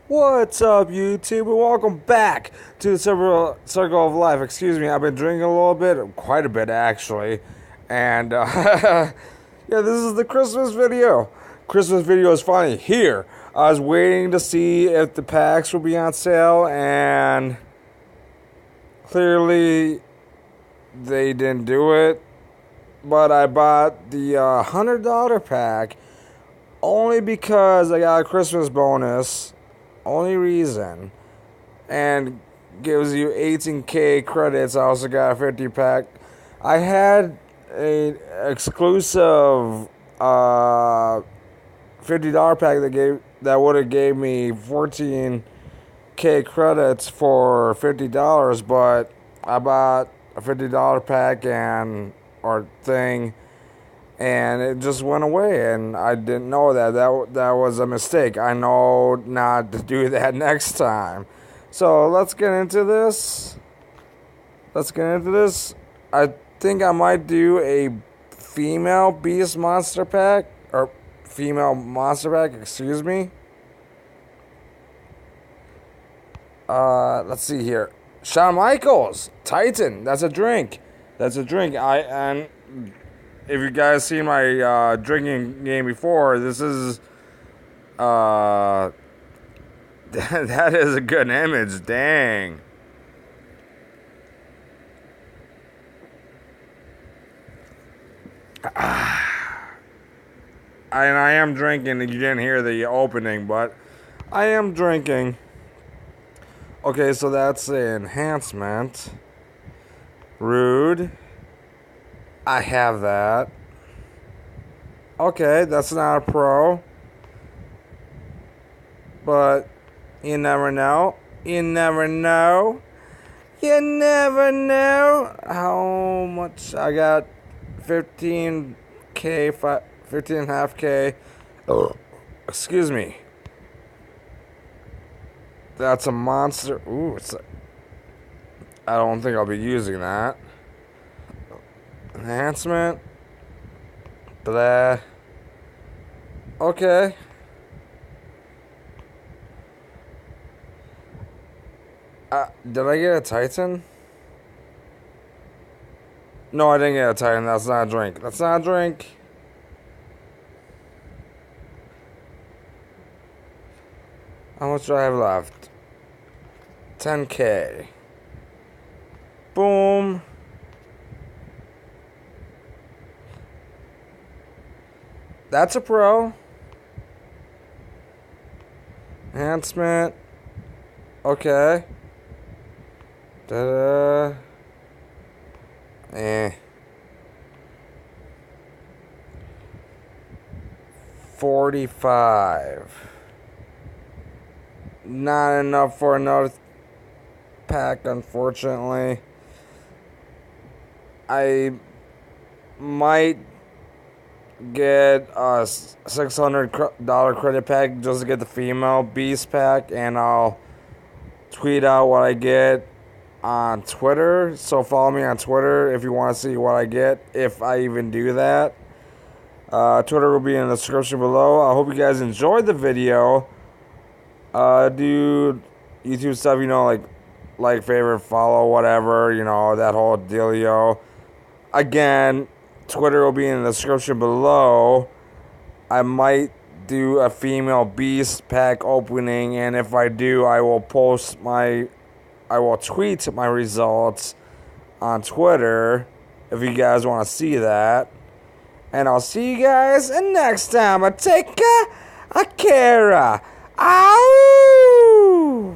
What's up, YouTube, and welcome back to the Circle of Life. Excuse me, I've been drinking a little bit, quite a bit actually, and yeah, this is the Christmas video. Christmas video is finally here. I was waiting to see if the packs would be on sale, and clearly they didn't do it. But I bought the $100 pack only because I got a Christmas bonus. Only reason. And gives you 18k credits. I also got a 50 pack. I had a exclusive $50 pack that would have gave me 14k credits for $50, but I bought a $50 pack or thing, and it just went away, and I didn't know that. That was a mistake. I know not to do that next time. So let's get into this. I think I might do a female beast monster pack, or female monster pack, excuse me. Let's see here. Shawn Michaels, Titan. That's a drink. And if you guys seen my drinking game before, this is that is a good image. Dang. And I am drinking. You didn't hear the opening, but I am drinking. Okay, so that's the enhancement. Rude. I have that. Okay, that's not a pro. But you never know. You never know how much I got. 15k, 15.5k. Oh, excuse me. That's a monster. Ooh, I don't think I'll be using that. Enhancement. Blah. Okay. Did I get a Titan? No, I didn't get a Titan. That's not a drink. How much do I have left? 10k. Boom. That's a pro. Enhancement. Okay. Da-da. 45. Not enough for another pack, unfortunately. I might get a $600 credit pack just to get the female beast pack, and I'll tweet out what I get on Twitter. So follow me on Twitter if you want to see what I get, if I even do that. Twitter will be in the description below. I hope you guys enjoyed the video. Do YouTube stuff, like, favorite, follow, whatever, that whole dealio. Again, Twitter will be in the description below. I might do a female beast pack opening, and if I do, I will tweet my results on Twitter if you guys want to see that. And I'll see you guys next time. Take care. Ow!